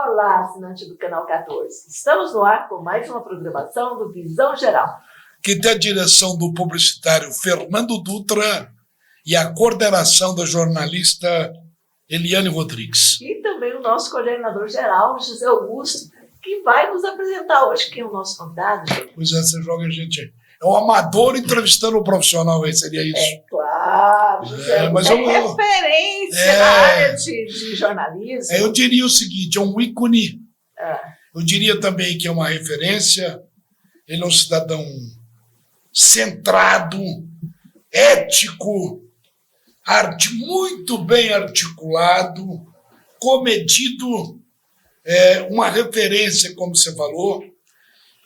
Olá, assinante do Canal 14. Estamos no ar com mais uma programação do Visão Geral, que tem a direção do publicitário Fernando Dutra e a coordenação da jornalista Eliane Rodrigues. E também o nosso coordenador geral, José Augusto, que vai nos apresentar hoje. Quem é o nosso convidado? Pois é, você joga a gente... É um amador entrevistando um profissional, seria isso? É claro, José mas referência na área de jornalismo. Eu diria o seguinte, é um ícone. Eu diria também que é uma referência. Ele é um cidadão centrado, ético, muito bem articulado, comedido, uma referência, como você falou,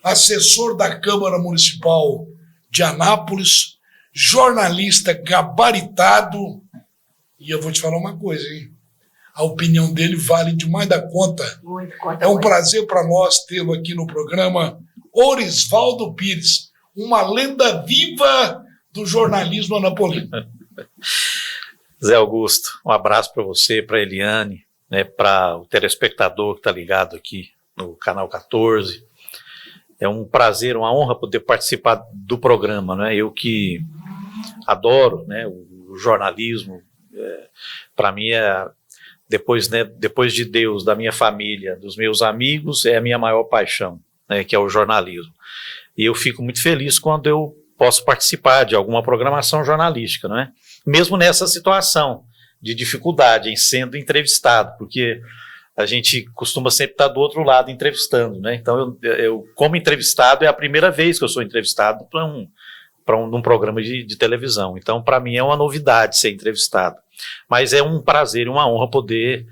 assessor da Câmara Municipal de Anápolis, jornalista gabaritado, e eu vou te falar uma coisa, hein? A opinião dele vale demais da conta. Muito, é um prazer para nós tê-lo aqui no programa, Orisvaldo Pires, uma lenda viva do jornalismo anapolino. Zé Augusto, um abraço para você, para a Eliane, né, para o telespectador que está ligado aqui no Canal 14. É um prazer, uma honra poder participar do programa, né? Eu que adoro, né, o jornalismo, para mim depois de Deus, da minha família, dos meus amigos, é a minha maior paixão, né, que é o jornalismo. E eu fico muito feliz quando eu posso participar de alguma programação jornalística, não é? Mesmo nessa situação de dificuldade em sendo entrevistado, porque a gente costuma sempre estar do outro lado entrevistando, né? Então, eu como entrevistado, é a primeira vez que eu sou entrevistado num programa de televisão. Então, para mim, é uma novidade ser entrevistado. Mas é um prazer e uma honra poder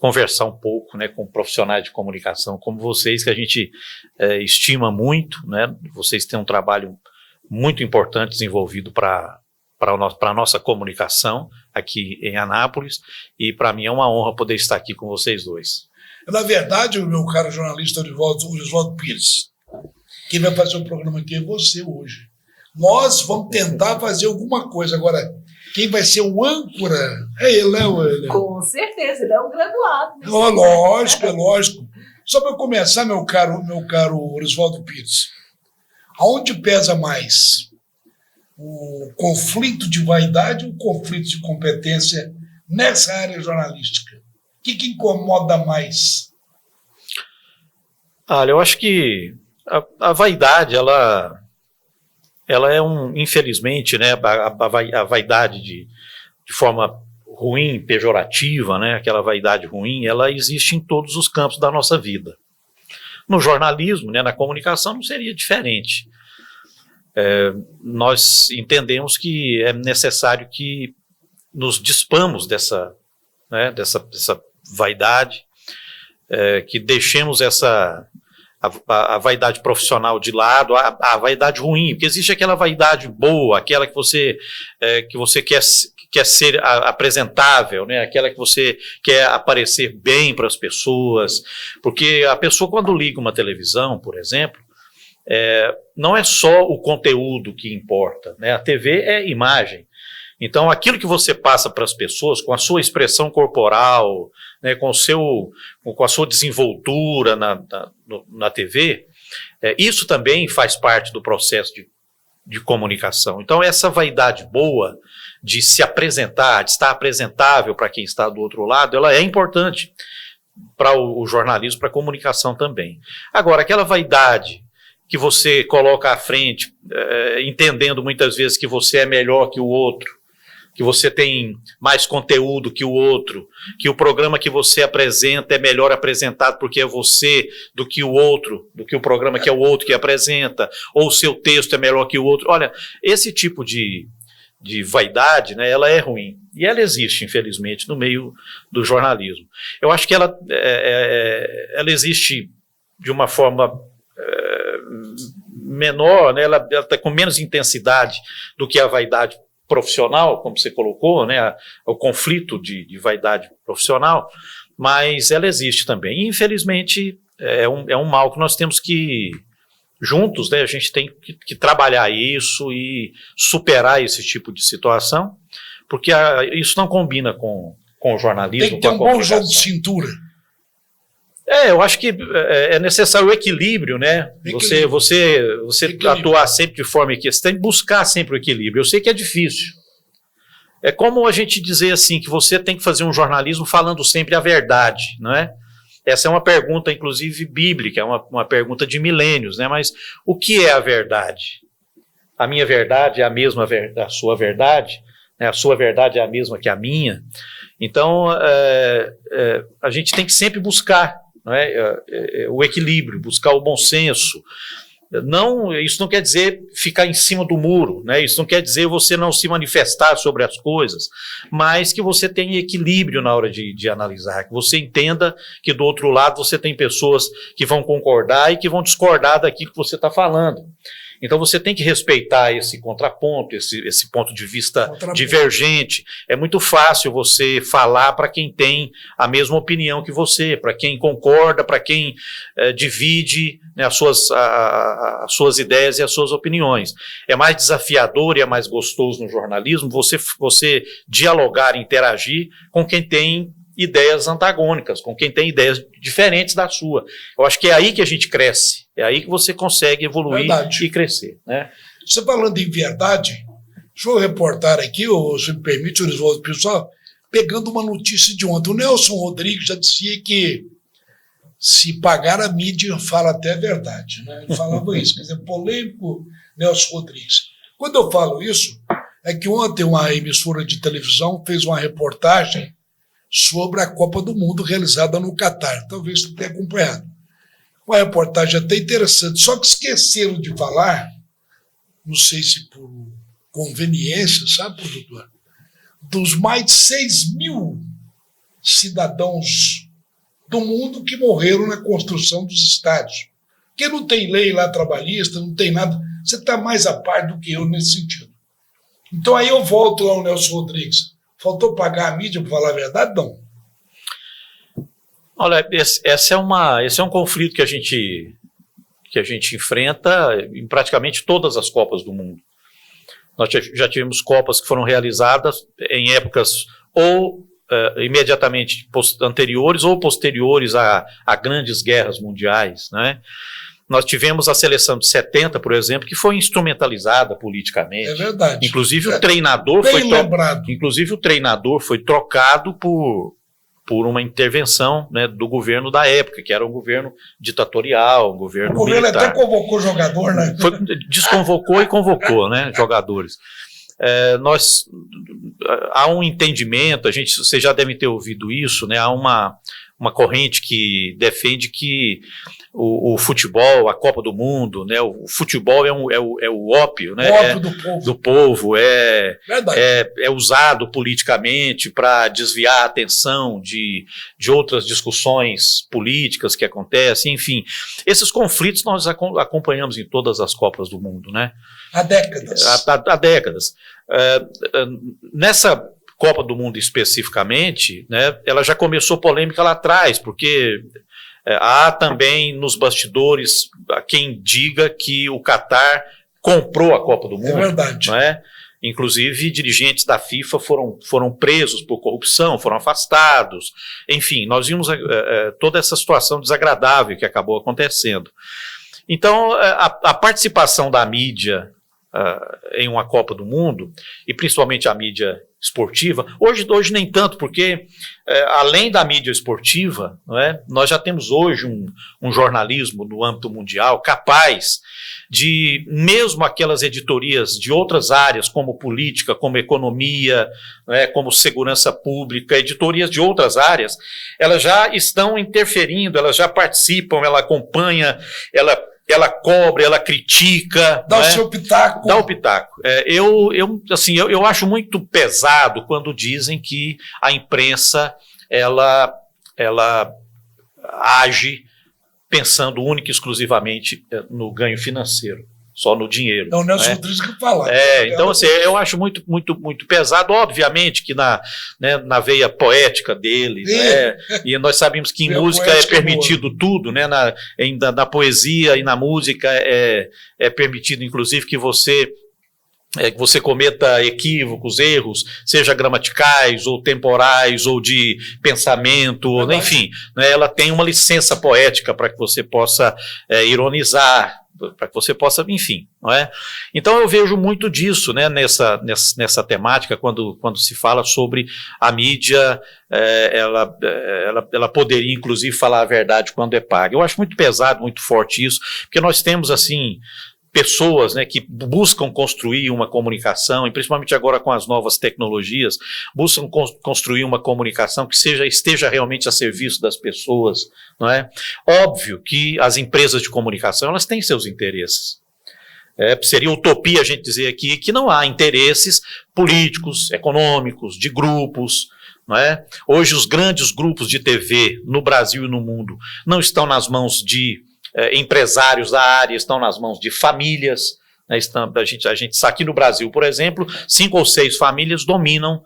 conversar um pouco, né, com profissionais de comunicação como vocês, que a gente estima muito, né? Vocês têm um trabalho muito importante desenvolvido para a nossa comunicação aqui em Anápolis, e para mim é uma honra poder estar aqui com vocês dois. Na verdade, o meu caro jornalista Orisvaldo Pires, quem vai fazer o programa aqui é você hoje. Nós vamos tentar fazer alguma coisa. Agora, quem vai ser o âncora é ele, né? Com certeza, ele é um graduado. Né? Lógico, é lógico. Só para começar, meu caro Orisvaldo Pires, aonde pesa mais? O conflito de vaidade ou o conflito de competência nessa área jornalística? O que incomoda mais? Olha, eu acho que a vaidade, ela é infelizmente, né, a vaidade de forma ruim, pejorativa, né, aquela vaidade ruim, ela existe em todos os campos da nossa vida. No jornalismo, né, na comunicação, não seria diferente. Nós entendemos que é necessário que nos dispamos dessa vaidade, que deixemos a vaidade profissional de lado, a vaidade ruim, porque existe aquela vaidade boa, aquela que você quer ser apresentável, né? Aquela que você quer aparecer bem para as pessoas, porque a pessoa, quando liga uma televisão, por exemplo, não é só o conteúdo que importa, né? A TV é imagem. Então, aquilo que você passa para as pessoas, com a sua expressão corporal, né, com a sua desenvoltura na TV, isso também faz parte do processo de comunicação. Então, essa vaidade boa de se apresentar, de estar apresentável para quem está do outro lado, ela é importante para o jornalismo, para a comunicação também. Agora, aquela vaidade que você coloca à frente, entendendo muitas vezes que você é melhor que o outro, que você tem mais conteúdo que o outro, que o programa que você apresenta é melhor apresentado porque é você do que o outro, do que o programa que é o outro que apresenta, ou o seu texto é melhor que o outro. Olha, esse tipo de vaidade, né, ela é ruim. E ela existe, infelizmente, no meio do jornalismo. Eu acho que ela existe de uma forma menor, né, ela está com menos intensidade do que a vaidade profissional, como você colocou, né, o conflito de vaidade profissional, mas ela existe também. E, infelizmente, é um mal que nós temos que, juntos, né, a gente tem que trabalhar isso e superar esse tipo de situação, porque isso não combina com o jornalismo. Tem que ter um bom jogo de cintura. Eu acho que é necessário o equilíbrio, né? Equilíbrio. Você Equilíbrio. atuar sempre de forma equilibrada, você tem que buscar sempre o equilíbrio. Eu sei que é difícil. É como a gente dizer assim, que você tem que fazer um jornalismo falando sempre a verdade, não é? Essa é uma pergunta, inclusive, bíblica, é uma pergunta de milênios, né? Mas o que é a verdade? A minha verdade é a mesma da sua verdade? Né? A sua verdade é a mesma que a minha? Então, a gente tem que sempre buscar, não é? O equilíbrio, buscar o bom senso. Isso não quer dizer ficar em cima do muro, né? Isso não quer dizer você não se manifestar sobre as coisas, mas que você tenha equilíbrio na hora de analisar, que você entenda que do outro lado você tem pessoas que vão concordar e que vão discordar daquilo que você está falando. Então você tem que respeitar esse contraponto, esse ponto de vista divergente. É muito fácil você falar para quem tem a mesma opinião que você, para quem concorda, para quem divide, né, as suas ideias e as suas opiniões. É mais desafiador e é mais gostoso no jornalismo você dialogar, interagir com quem tem ideias antagônicas, com quem tem ideias diferentes da sua. Eu acho que é aí que a gente cresce, é aí que você consegue evoluir e crescer, né? Você falando em verdade, deixa eu reportar aqui, se me permite, Orisvaldo, pessoal, pegando uma notícia de ontem. O Nelson Rodrigues já dizia que se pagar a mídia, fala até a verdade, né? Ele falava isso, quer dizer, polêmico Nelson Rodrigues. Quando eu falo isso, é que ontem uma emissora de televisão fez uma reportagem sobre a Copa do Mundo realizada no Catar. Talvez você tenha acompanhado. Uma reportagem até interessante, só que esqueceram de falar, não sei se por conveniência, sabe, doutor, dos mais de 6.000 cidadãos do mundo que morreram na construção dos estádios. Porque não tem lei lá trabalhista, não tem nada. Você está mais a par do que eu nesse sentido. Então aí eu volto lá ao Nelson Rodrigues. Faltou pagar a mídia para falar a verdade? Não. Olha, esse é um conflito que a gente enfrenta em praticamente todas as Copas do mundo. Nós já tivemos Copas que foram realizadas em épocas ou imediatamente anteriores ou posteriores a grandes guerras mundiais, né? Nós tivemos a seleção de 70, por exemplo, que foi instrumentalizada politicamente. É verdade. Inclusive o treinador foi trocado por uma intervenção, né, do governo da época, que era um governo ditatorial, um governo militar. O governo até convocou jogador, né? Desconvocou e convocou, né, jogadores. Há um entendimento, vocês já devem ter ouvido isso, né, há uma corrente que defende que o futebol, a Copa do Mundo, né, o futebol é o ópio, né, do povo, é usado politicamente para desviar a atenção de outras discussões políticas que acontecem, enfim. Esses conflitos nós acompanhamos em todas as Copas do Mundo, né? Há décadas. Há décadas. Nessa Copa do Mundo especificamente, né, ela já começou polêmica lá atrás, porque há também nos bastidores quem diga que o Catar comprou a Copa do Mundo. É verdade. Não é? Inclusive, dirigentes da FIFA foram presos por corrupção, foram afastados. Enfim, nós vimos toda essa situação desagradável que acabou acontecendo. Então, a participação da mídia em uma Copa do Mundo, e principalmente a mídia esportiva, hoje nem tanto, porque além da mídia esportiva, não é, nós já temos hoje um jornalismo no âmbito mundial capaz de, mesmo aquelas editorias de outras áreas, como política, como economia, não é, como segurança pública, editorias de outras áreas, elas já estão interferindo, elas já participam, ela acompanha, ela cobra, ela critica. Dá o seu pitaco. Dá o pitaco. Eu acho muito pesado quando dizem que a imprensa ela age pensando única e exclusivamente no ganho financeiro, só no dinheiro. É o Nelson Rodrigues que fala. Então, assim, eu acho muito, muito, muito pesado, obviamente que na veia poética dele, né, e nós sabemos que em música é permitido tudo, né, na poesia e na música é permitido, inclusive, que você que você cometa equívocos, erros, seja gramaticais ou temporais ou de pensamento, enfim, né, ela tem uma licença poética para que você possa ironizar, para que você possa, enfim, não é? Então eu vejo muito disso, né, nessa temática, quando se fala sobre a mídia, ela poderia inclusive falar a verdade quando é paga. Eu acho muito pesado, muito forte isso, porque nós temos assim pessoas, né, que buscam construir uma comunicação, e principalmente agora com as novas tecnologias, buscam construir uma comunicação que esteja realmente a serviço das pessoas, não é? Óbvio que as empresas de comunicação, elas têm seus interesses. Seria utopia a gente dizer aqui que não há interesses políticos, econômicos, de grupos, não é? Hoje os grandes grupos de TV no Brasil e no mundo não estão nas mãos de empresários da área, estão nas mãos de famílias, né? A gente aqui no Brasil, por exemplo, 5 ou 6 famílias dominam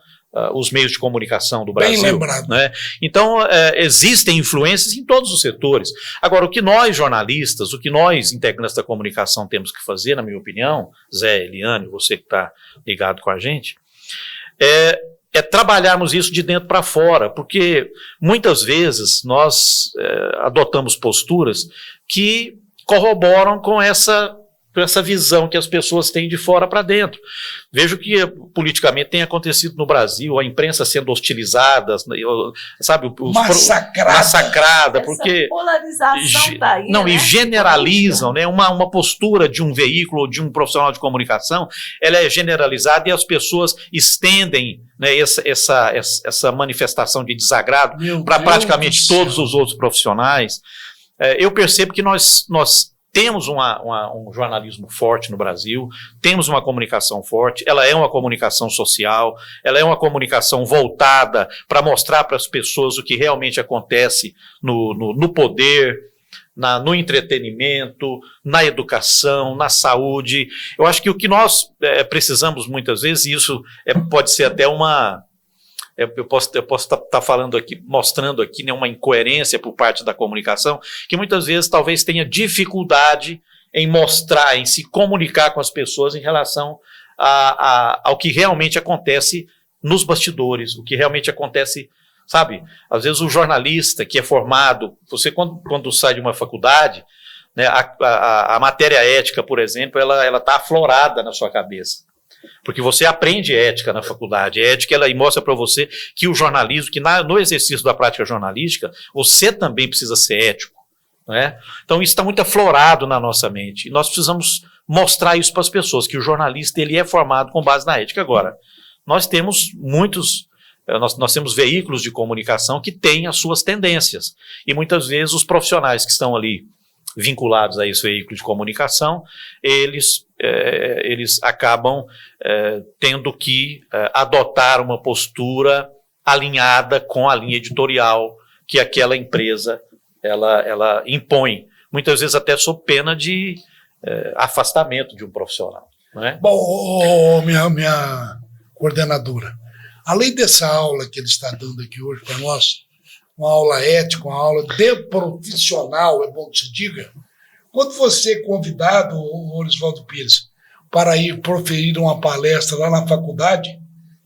os meios de comunicação do Brasil. Bem lembrado. Né? Então, existem influências em todos os setores. Agora, o que nós jornalistas, o que nós integrantes da comunicação temos que fazer, na minha opinião, Zé, Eliane, você que está ligado com a gente, é trabalharmos isso de dentro para fora, porque muitas vezes nós adotamos posturas que corroboram com essa visão que as pessoas têm de fora para dentro. Vejo que politicamente tem acontecido no Brasil, a imprensa sendo hostilizada, sabe, massacrada, porque polarização tá aí, não, né? e generalizam, né, uma postura de um veículo ou de um profissional de comunicação, ela é generalizada e as pessoas estendem, né, essa manifestação de desagrado para praticamente todos os outros profissionais. Eu percebo que nós temos um jornalismo forte no Brasil, temos uma comunicação forte, ela é uma comunicação social, ela é uma comunicação voltada para mostrar para as pessoas o que realmente acontece no poder, no entretenimento, na educação, na saúde. Eu acho que o que nós precisamos muitas vezes, e isso pode ser até uma... Eu posso estar falando aqui, mostrando aqui, né, uma incoerência por parte da comunicação, que muitas vezes talvez tenha dificuldade em mostrar, em se comunicar com as pessoas em relação ao que realmente acontece nos bastidores, o que realmente acontece, sabe? Às vezes o jornalista que é formado, você quando sai de uma faculdade, né, a matéria ética, por exemplo, ela está aflorada na sua cabeça. Porque você aprende ética na faculdade. A ética ela mostra para você que o jornalismo, que no exercício da prática jornalística, você também precisa ser ético. Não é? Então isso está muito aflorado na nossa mente. E nós precisamos mostrar isso para as pessoas, que o jornalista ele é formado com base na ética. Agora, nós temos nós temos veículos de comunicação que têm as suas tendências. E muitas vezes os profissionais que estão ali vinculados a esse veículo de comunicação, eles acabam tendo que adotar uma postura alinhada com a linha editorial que aquela empresa ela impõe, muitas vezes até sob pena de afastamento de um profissional. Não é? Bom, minha coordenadora, além dessa aula que ele está dando aqui hoje para nós, uma aula ética, uma aula de profissional, é bom que se diga, quando você é convidado, Orisvaldo Pires, para ir proferir uma palestra lá na faculdade,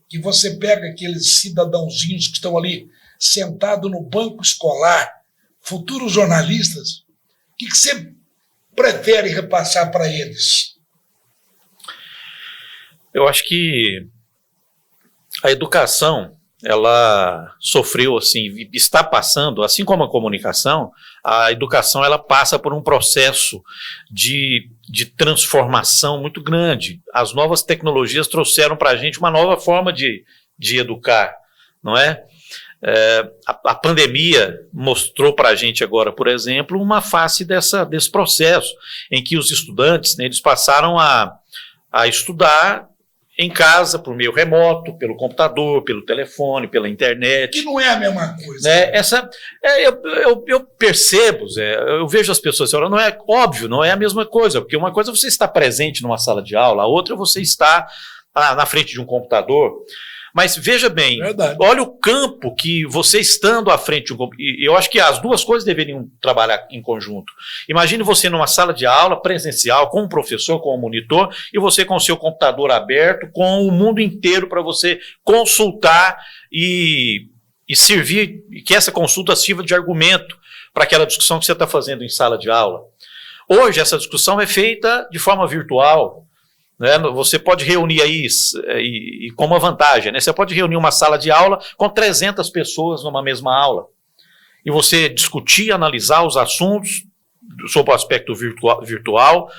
que você pega aqueles cidadãozinhos que estão ali sentados no banco escolar, futuros jornalistas, o que você prefere repassar para eles? Eu acho que a educação, ela sofreu, assim, está passando, assim como a comunicação, a educação ela passa por um processo de transformação muito grande. As novas tecnologias trouxeram para a gente uma nova forma de educar, não é? A pandemia mostrou para a gente agora, por exemplo, uma face desse processo, em que os estudantes, né, eles passaram a estudar em casa, por meio remoto, pelo computador, pelo telefone, pela internet. Que não é a mesma coisa. Né? Eu percebo, Zé, eu vejo as pessoas falando, não é óbvio, não é a mesma coisa, porque uma coisa é você estar presente numa sala de aula, a outra é você estar na frente de um computador, Mas veja bem, olha o campo que você estando à frente, e eu acho que as duas coisas deveriam trabalhar em conjunto. Imagine você numa sala de aula presencial, com um professor, com um monitor, e você com o seu computador aberto, com o mundo inteiro para você consultar e servir, que essa consulta sirva de argumento para aquela discussão que você está fazendo em sala de aula. Hoje essa discussão é feita de forma virtual, né? Você pode reunir aí, e com uma vantagem, né? Você pode reunir uma sala de aula com 300 pessoas numa mesma aula, e você discutir, analisar os assuntos sob o aspecto virtual,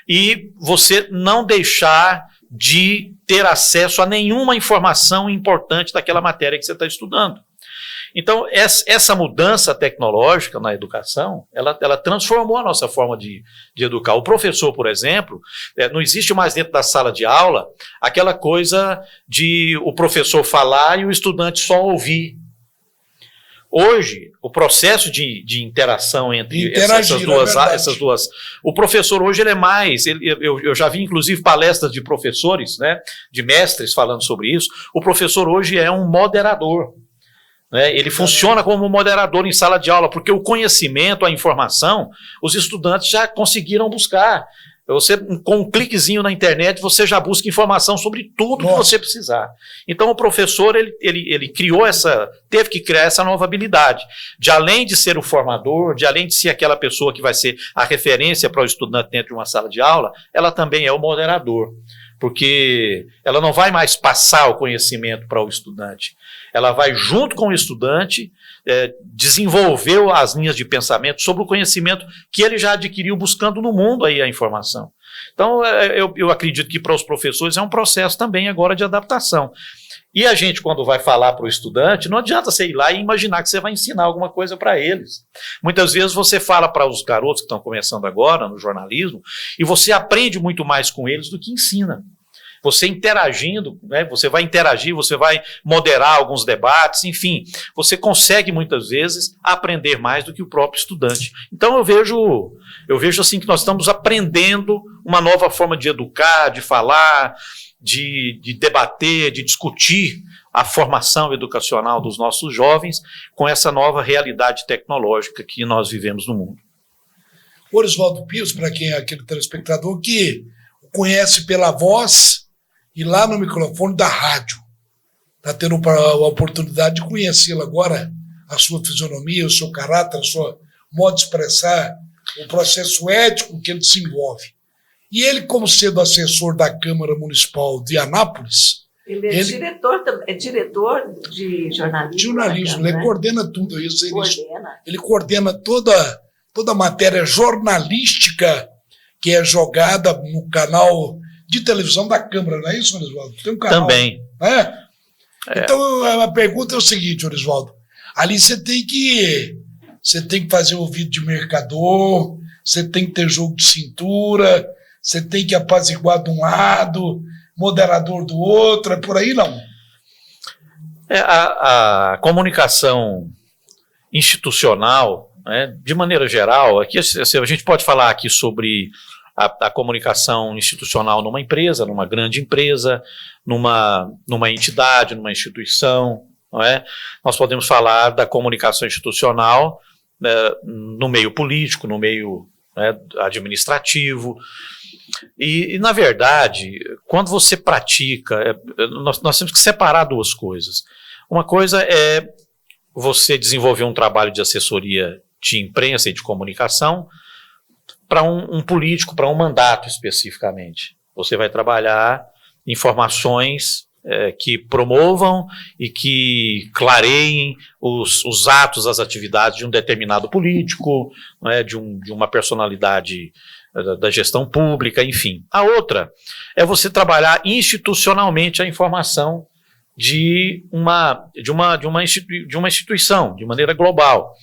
e você não deixar de ter acesso a nenhuma informação importante daquela matéria que você está estudando. Então, essa mudança tecnológica na educação, ela transformou a nossa forma de educar. O professor, por exemplo, não existe mais dentro da sala de aula aquela coisa de o professor falar e o estudante só ouvir. Hoje, o processo de interação entre essas duas... O professor hoje ele é mais... Eu já vi, inclusive, palestras de professores, né, de mestres falando sobre isso. O professor hoje é um moderador. Ele funciona como moderador em sala de aula, porque o conhecimento, a informação, os estudantes já conseguiram buscar. Você, com um cliquezinho na internet, você já busca informação sobre tudo que você precisar. Então, o professor, ele teve que criar essa nova habilidade, de além de ser o formador, de além de ser aquela pessoa que vai ser a referência para o estudante dentro de uma sala de aula, ela também é o moderador, porque ela não vai mais passar o conhecimento para o estudante. Ela vai, junto com o estudante, desenvolver as linhas de pensamento sobre o conhecimento que ele já adquiriu buscando no mundo aí a informação. Então, eu acredito que para os professores é um processo também agora de adaptação. E a gente, quando vai falar para o estudante, não adianta você ir lá e imaginar que você vai ensinar alguma coisa para eles. Muitas vezes você fala para os garotos que estão começando agora no jornalismo, e você aprende muito mais com eles do que ensina. Você interagindo, né, você vai interagir, você vai moderar alguns debates, enfim, você consegue muitas vezes aprender mais do que o próprio estudante. Então eu vejo assim que nós estamos aprendendo uma nova forma de educar, de falar, de debater, de discutir a formação educacional dos nossos jovens com essa nova realidade tecnológica que nós vivemos no mundo. Orisvaldo Pires, para quem é aquele telespectador que o conhece pela voz e lá no microfone da rádio, está tendo a oportunidade de conhecê-lo agora, a sua fisionomia, o seu caráter, o seu modo de expressar, o processo ético que ele desenvolve. E ele, como sendo assessor da Câmara Municipal de Anápolis... Ele é diretor de jornalismo. De jornalismo, ele coordena tudo isso. Ele coordena toda a matéria jornalística que é jogada no canal de televisão da Câmara, não é isso, Orisvaldo? Tem um canal. Também. Então, a pergunta é o seguinte, Orisvaldo. Ali você tem que fazer ouvido de mercador, você tem que ter jogo de cintura, você tem que apaziguar de um lado, moderador do outro, é por aí não? A comunicação institucional, né, de maneira geral, aqui a gente pode falar aqui sobre a comunicação institucional numa empresa, numa grande empresa, numa entidade, numa instituição, não é? Nós podemos falar da comunicação institucional, né, no meio político, no meio, né, administrativo. E, na verdade, quando você pratica, nós temos que separar duas coisas. Uma coisa é você desenvolver um trabalho de assessoria de imprensa e de comunicação para um político, para um mandato especificamente. Você vai trabalhar informações que promovam e que clareiem os atos, as atividades de um determinado político, né, de uma personalidade da gestão pública, enfim. A outra é você trabalhar institucionalmente a informação de uma instituição, de maneira global.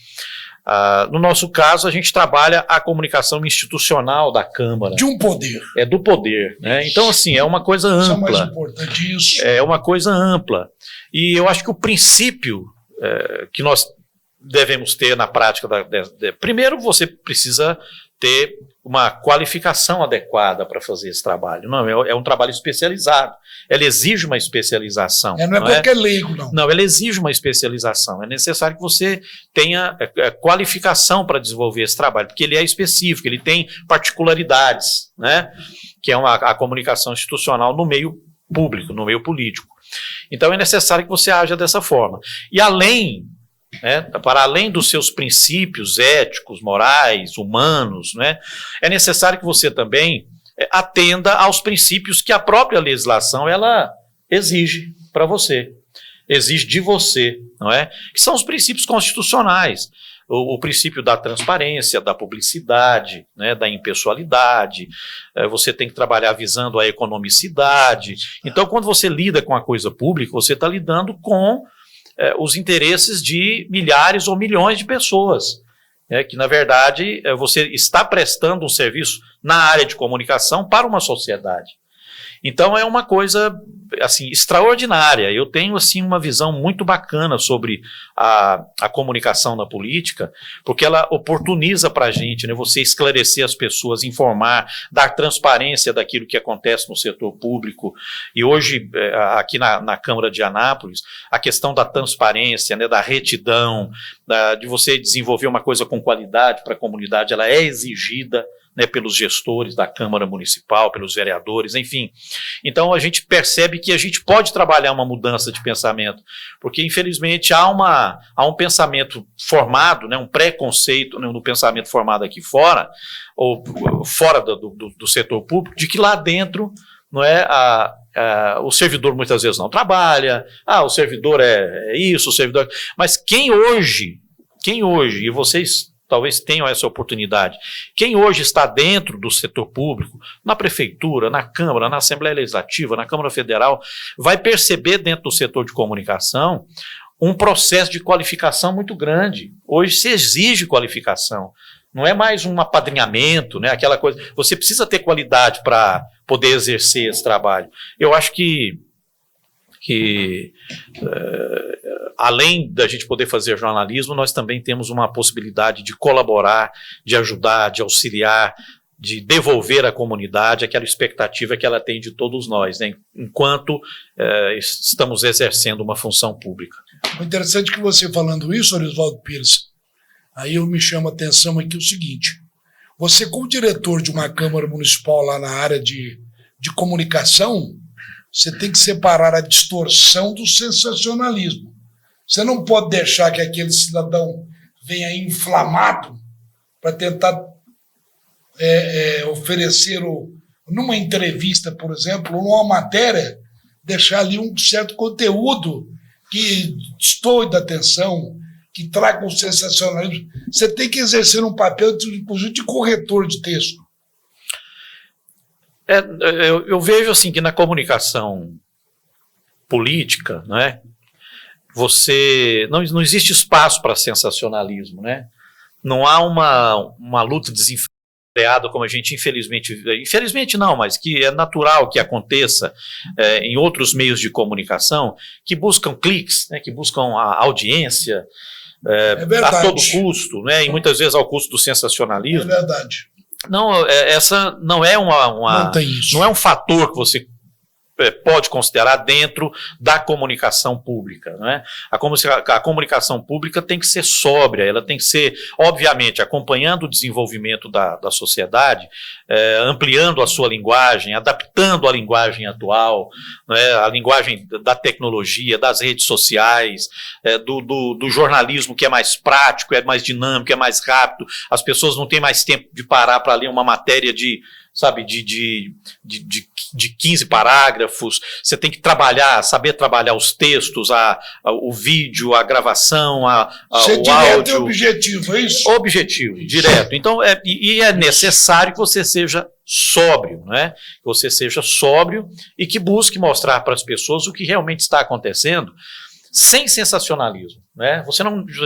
No nosso caso, a gente trabalha a comunicação institucional da Câmara. De um poder. É do poder, né? Então, assim, é uma coisa ampla. Isso é mais importante, isso. É uma coisa ampla. E eu acho que o princípio que nós devemos ter na prática, primeiro você precisa ter uma qualificação adequada para fazer esse trabalho. Não, é um trabalho especializado. Ela exige uma especialização. Não é qualquer leigo, não. Não, ela exige uma especialização. É necessário que você tenha qualificação para desenvolver esse trabalho, porque ele é específico, ele tem particularidades, né? Que é a comunicação institucional no meio público, no meio político. Então é necessário que você haja dessa forma. E para além dos seus princípios éticos, morais, humanos, né, é necessário que você também atenda aos princípios que a própria legislação ela exige para você, exige de você, não é? Que são os princípios constitucionais. O princípio da transparência, da publicidade, né, da impessoalidade, você tem que trabalhar visando a economicidade. Então, quando você lida com a coisa pública, você está lidando com os interesses de milhares ou milhões de pessoas, que, na verdade, você está prestando um serviço na área de comunicação para uma sociedade. Então, é uma coisa assim, extraordinária. Eu tenho assim, uma visão muito bacana sobre a comunicação na política, porque ela oportuniza para a gente, né, você esclarecer as pessoas, informar, dar transparência daquilo que acontece no setor público. E hoje, aqui na Câmara de Anápolis, a questão da transparência, né, da retidão, de você desenvolver uma coisa com qualidade para a comunidade, ela é exigida, né, pelos gestores da Câmara Municipal, pelos vereadores, enfim. Então a gente percebe que a gente pode trabalhar uma mudança de pensamento, porque infelizmente há um pensamento formado, né, um preconceito, né, no pensamento formado aqui fora, ou fora do setor público, de que lá dentro, não é, o servidor muitas vezes não trabalha, o servidor é isso, o servidor... Mas quem hoje, e vocês talvez tenham essa oportunidade. Quem hoje está dentro do setor público, na prefeitura, na Câmara, na Assembleia Legislativa, na Câmara Federal, vai perceber dentro do setor de comunicação um processo de qualificação muito grande. Hoje se exige qualificação. Não é mais um apadrinhamento, né, aquela coisa. Você precisa ter qualidade para poder exercer esse trabalho. Eu acho que além da gente poder fazer jornalismo, nós também temos uma possibilidade de colaborar, de ajudar, de auxiliar, de devolver à comunidade aquela expectativa que ela tem de todos nós, né, enquanto estamos exercendo uma função pública. O interessante é que você falando isso, Orisvaldo Pires, aí eu me chamo a atenção aqui o seguinte: você, como diretor de uma Câmara Municipal lá na área de comunicação, você tem que separar a distorção do sensacionalismo. Você não pode deixar que aquele cidadão venha inflamado para tentar oferecer, numa entrevista, por exemplo, ou numa matéria, deixar ali um certo conteúdo que destoe da atenção, que traga um sensacionalismo. Você tem que exercer um papel, inclusive, de corretor de texto. Eu vejo assim que na comunicação política, né, não existe espaço para sensacionalismo, né? Não há uma luta desenfreada como a gente infelizmente não, mas que é natural que aconteça em outros meios de comunicação, que buscam cliques, né, que buscam a audiência a todo custo, né, e muitas vezes ao custo do sensacionalismo. É verdade. Não, essa não é não é um fator que você pode considerar dentro da comunicação pública, né? A comunicação pública tem que ser sóbria, ela tem que ser, obviamente, acompanhando o desenvolvimento da sociedade, ampliando a sua linguagem, adaptando a linguagem atual, né, a linguagem da tecnologia, das redes sociais, do jornalismo, que é mais prático, é mais dinâmico, é mais rápido, as pessoas não têm mais tempo de parar para ler uma matéria de 15 parágrafos. Você tem que saber trabalhar os textos, o vídeo, a gravação, o áudio. Direto e objetivo, é isso? Objetivo, direto. Então, é necessário que você seja sóbrio, né? Que você seja sóbrio e que busque mostrar para as pessoas o que realmente está acontecendo, sem sensacionalismo, né?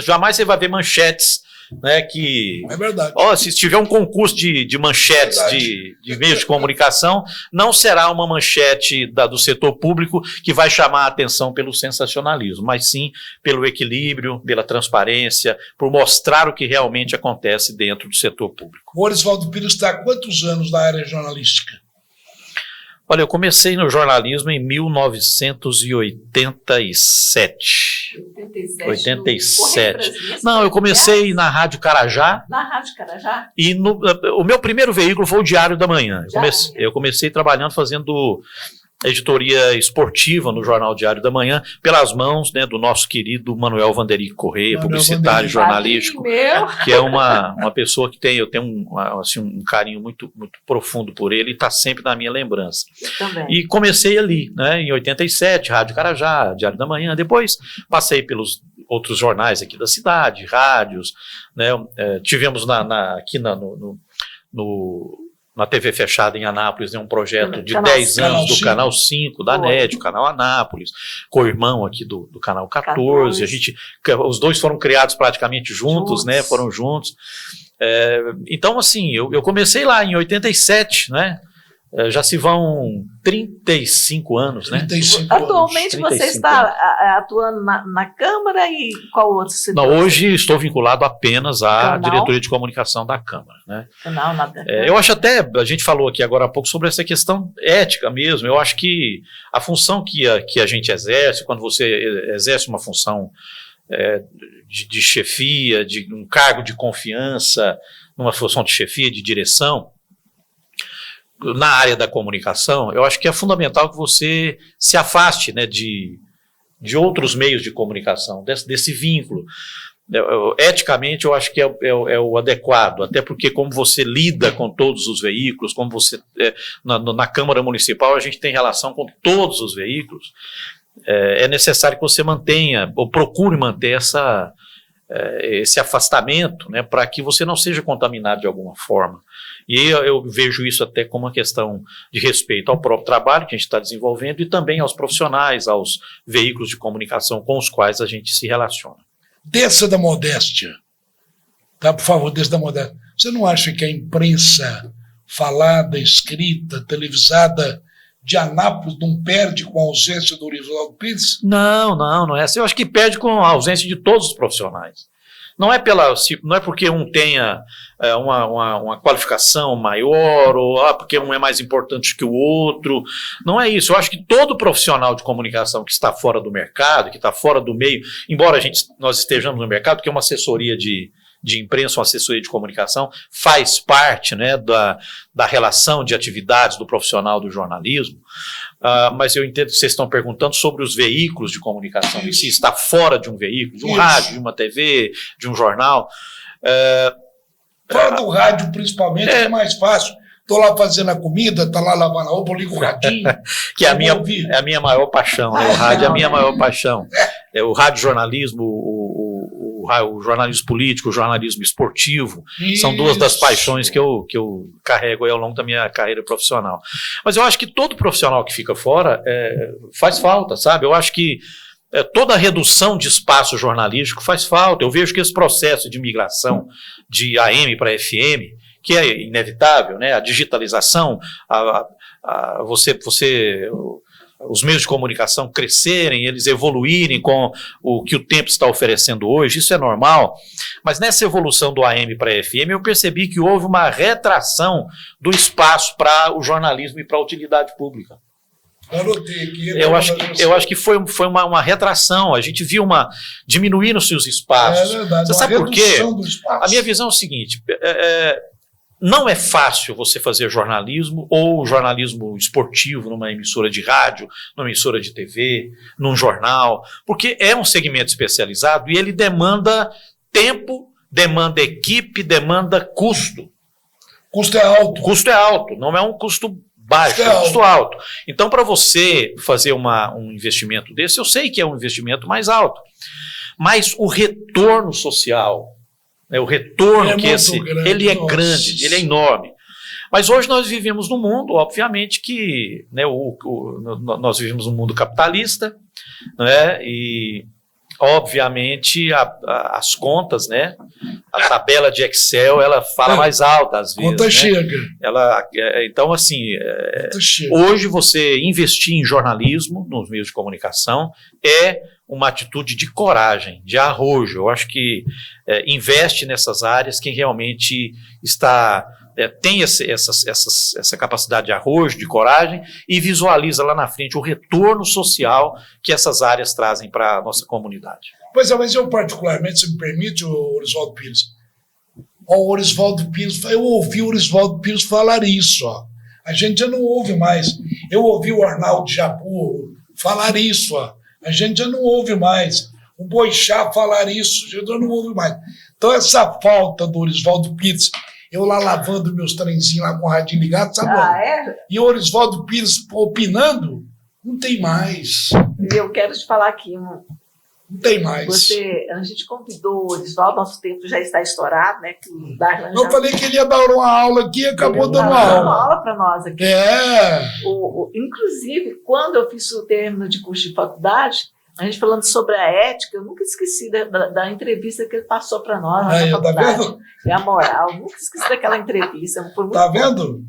Jamais você vai ver manchetes né, que É verdade. se tiver um concurso de manchetes de meios de comunicação, não será uma manchete do setor público que vai chamar a atenção pelo sensacionalismo, mas sim pelo equilíbrio, pela transparência, por mostrar o que realmente acontece dentro do setor público. O Orisvaldo Pires está há quantos anos na área jornalística? Olha, eu comecei no jornalismo em 1987. 87. Não, eu comecei na Rádio Carajá. Na Rádio Carajá? E o meu primeiro veículo foi o Diário da Manhã. Eu comecei trabalhando, fazendo editoria esportiva no Jornal Diário da Manhã, pelas mãos, né, do nosso querido Manuel Vanderick Correia, publicitário jornalístico, que é uma pessoa que eu tenho um carinho muito, muito profundo por ele e está sempre na minha lembrança. E comecei ali, né, em 87, Rádio Carajá, Diário da Manhã, depois passei pelos outros jornais aqui da cidade, rádios, né, tivemos aqui na TV fechada em Anápolis, né, um projeto de 10 anos do Canal 5, da NET, o Canal Anápolis, co-irmão aqui do Canal 14, os dois foram criados praticamente juntos, né, foram juntos. Então, assim, eu comecei lá em 87, né, já se vão 35 anos, né? 35 Atualmente anos. você está atuando na Câmara e qual outro setor? Não, hoje estou vinculado apenas à diretoria de comunicação da Câmara, né? Eu acho até, a gente falou aqui agora há pouco sobre essa questão ética mesmo, eu acho que a função que a gente exerce, quando você exerce uma função de chefia, de um cargo de confiança, numa função de chefia, de direção, na área da comunicação, eu acho que é fundamental que você se afaste, né, de outros meios de comunicação, desse vínculo. Eticamente, eu acho que é o adequado, até porque como você lida com todos os veículos, como você, na Câmara Municipal, a gente tem relação com todos os veículos, é necessário que você mantenha, ou procure manter esse afastamento, né, para que você não seja contaminado de alguma forma. E eu vejo isso até como uma questão de respeito ao próprio trabalho que a gente está desenvolvendo e também aos profissionais, aos veículos de comunicação com os quais a gente se relaciona. Desça da modéstia, tá? Por favor, desça da modéstia. Você não acha que a imprensa falada, escrita, televisada de Anápolis não perde com a ausência do Orisvaldo Pires? Não é assim. Eu acho que perde com a ausência de todos os profissionais. Não é porque um tenha uma qualificação maior, ou porque um é mais importante que o outro. Não é isso. Eu acho que todo profissional de comunicação que está fora do mercado, que está fora do meio, embora nós estejamos no mercado, que é uma assessoria de imprensa, uma assessoria de comunicação, faz parte, né, da relação de atividades do profissional do jornalismo, mas eu entendo que vocês estão perguntando sobre os veículos de comunicação, e se está fora de um veículo, de um rádio, de uma TV, de um jornal. Fora do rádio, principalmente, é mais fácil. Estou lá fazendo a comida, está lá lavando a roupa, eu ligo o radinho. Que é a minha maior paixão, né? O rádio é a minha maior paixão. O rádio jornalismo, o jornalismo político, o jornalismo esportivo, são duas das paixões que eu carrego aí ao longo da minha carreira profissional. Mas eu acho que todo profissional que fica fora faz falta, sabe? Eu acho que toda a redução de espaço jornalístico faz falta. Eu vejo que esse processo de migração de AM para FM, que é inevitável, né? A digitalização, os meios de comunicação crescerem, eles evoluírem com o que o tempo está oferecendo hoje, isso é normal, mas nessa evolução do AM para a FM eu percebi que houve uma retração do espaço para o jornalismo e para a utilidade pública. Eu acho que foi uma retração, a gente viu diminuindo-se os espaços. É verdade, você sabe por quê? A minha visão é o seguinte, não é fácil você fazer jornalismo ou jornalismo esportivo numa emissora de rádio, numa emissora de TV, num jornal, porque é um segmento especializado e ele demanda tempo, demanda equipe, demanda custo. Custo é alto. Custo é alto, não é um custo baixo, é um custo alto. Então, para você fazer um investimento desse, eu sei que é um investimento mais alto, mas o retorno social, o retorno ele é grande, ele é enorme. Mas hoje nós vivemos num mundo, obviamente, que nós vivemos num mundo capitalista, né, e obviamente as contas, né, A tabela de Excel, ela fala mais alta às vezes. Conta né? chega. Então, assim, Conta chega. hoje você investir em jornalismo, nos meios de comunicação, é uma atitude de coragem, de arrojo. Eu acho que investe nessas áreas quem realmente tem essa capacidade de arrojo, de coragem, e visualiza lá na frente o retorno social que essas áreas trazem para a nossa comunidade. Pois é, mas eu particularmente, se me permite, o Orisvaldo Pires, o Orisvaldo Pires, eu ouvi o Orisvaldo Pires falar isso, ó. A gente já não ouve mais. Eu ouvi o Arnaldo Japur falar isso, ó. A gente já não ouve mais. O Boixá falar isso, a gente já não ouve mais. Então essa falta do Orisvaldo Pires, eu lá lavando meus trenzinhos lá com o radinho ligado, sabe? E o Orisvaldo Pires opinando, não tem mais. Eu quero te falar aqui, não tem mais. A gente convidou o Orisvaldo, nosso tempo já está estourado, né? Eu falei que ele ia dar uma aula aqui e acabou dando uma aula. Uma aula para nós aqui. Inclusive, quando eu fiz o término de curso de faculdade, a gente falando sobre a ética, eu nunca esqueci da entrevista que ele passou para nós na faculdade. Tá vendo? É a moral, nunca esqueci daquela entrevista. Tá vendo?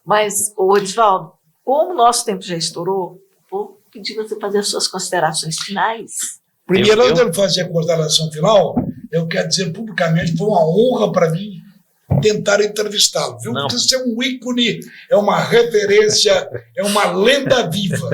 Mas, Orisvaldo, como o nosso tempo já estourou, vou pedir você fazer as suas considerações finais. Primeiro, antes de eu fazer a consideração final, eu quero dizer publicamente que foi uma honra para mim tentar entrevistá-lo, viu? Porque você é um ícone, é uma referência, é uma lenda viva.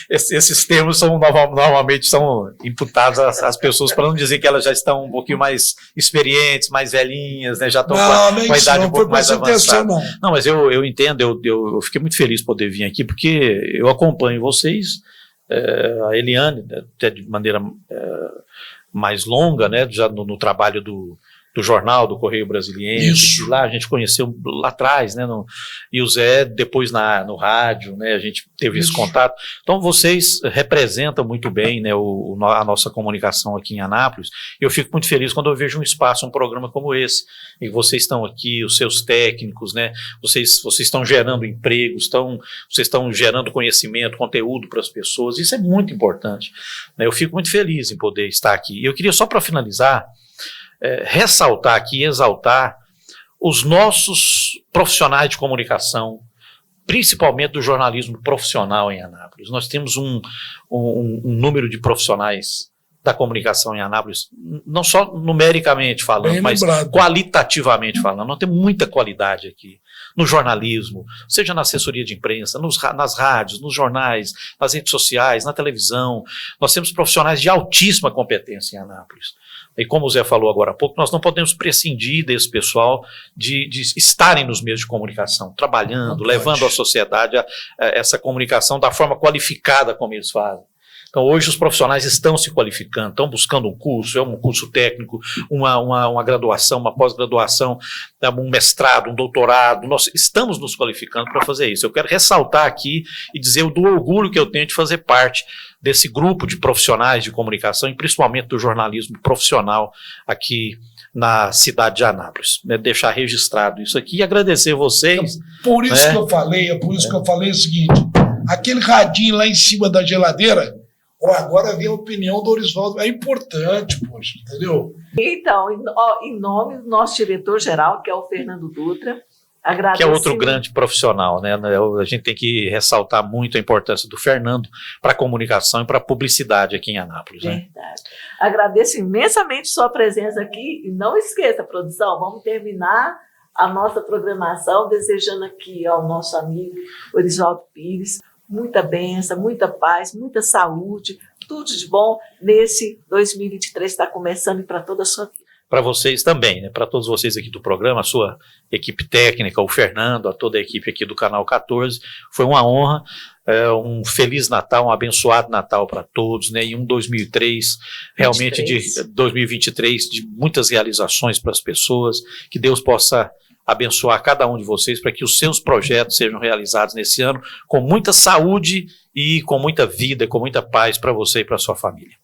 Esses termos normalmente são imputados às pessoas, para não dizer que elas já estão um pouquinho mais experientes, mais velhinhas, né? Já estão com a idade um pouco mais avançada. Não, mas eu entendo, eu fiquei muito feliz de poder vir aqui, porque eu acompanho vocês, a Eliane, até de maneira mais longa, né? Já no trabalho do jornal, do Correio Brasiliense, que lá a gente conheceu lá atrás, né, e o Zé depois no rádio, né, a gente teve esse contato. Então vocês representam muito bem, né, a nossa comunicação aqui em Anápolis. Eu fico muito feliz quando eu vejo um espaço, um programa como esse, e vocês estão aqui, os seus técnicos, né, vocês estão gerando empregos, vocês estão gerando conhecimento, conteúdo para as pessoas. Isso é muito importante, né, eu fico muito feliz em poder estar aqui. E eu queria só, para finalizar, ressaltar aqui, exaltar os nossos profissionais de comunicação, principalmente do jornalismo profissional em Anápolis. Nós temos um número de profissionais da comunicação em Anápolis, não só numericamente falando, mas qualitativamente falando. Nós temos muita qualidade aqui no jornalismo, seja na assessoria de imprensa, nas rádios, nos jornais, nas redes sociais, na televisão. Nós temos profissionais de altíssima competência em Anápolis. E como o Zé falou agora há pouco, nós não podemos prescindir desse pessoal de estarem nos meios de comunicação, trabalhando, levando à sociedade essa comunicação da forma qualificada como eles fazem. Então, hoje os profissionais estão se qualificando, estão buscando um curso técnico, uma graduação, uma pós-graduação, um mestrado, um doutorado. Nós estamos nos qualificando para fazer isso. Eu quero ressaltar aqui e dizer do orgulho que eu tenho de fazer parte desse grupo de profissionais de comunicação e principalmente do jornalismo profissional aqui na cidade de Anápolis. Né? Deixar registrado isso aqui e agradecer vocês. Por isso que eu falei, que eu falei o seguinte, aquele radinho lá em cima da geladeira, agora vem a opinião do Orisvaldo, é importante, poxa, entendeu? Então, em nome do nosso diretor-geral, que é o Fernando Dutra, que é outro grande profissional, né? A gente tem que ressaltar muito a importância do Fernando para a comunicação e para a publicidade aqui em Anápolis. Verdade. Né? Agradeço imensamente sua presença aqui e não esqueça, produção, vamos terminar a nossa programação desejando aqui ao nosso amigo Orisvaldo Pires muita bênção, muita paz, muita saúde, tudo de bom nesse 2023 está começando e para toda a sua vida. Para vocês também, né? Para todos vocês aqui do programa, a sua equipe técnica, o Fernando, a toda a equipe aqui do Canal 14, foi uma honra, um Feliz Natal, um abençoado Natal para todos, né? E um 2023, realmente 2023, de muitas realizações para as pessoas, que Deus possa abençoar cada um de vocês para que os seus projetos sejam realizados nesse ano com muita saúde e com muita vida, com muita paz para você e para sua família.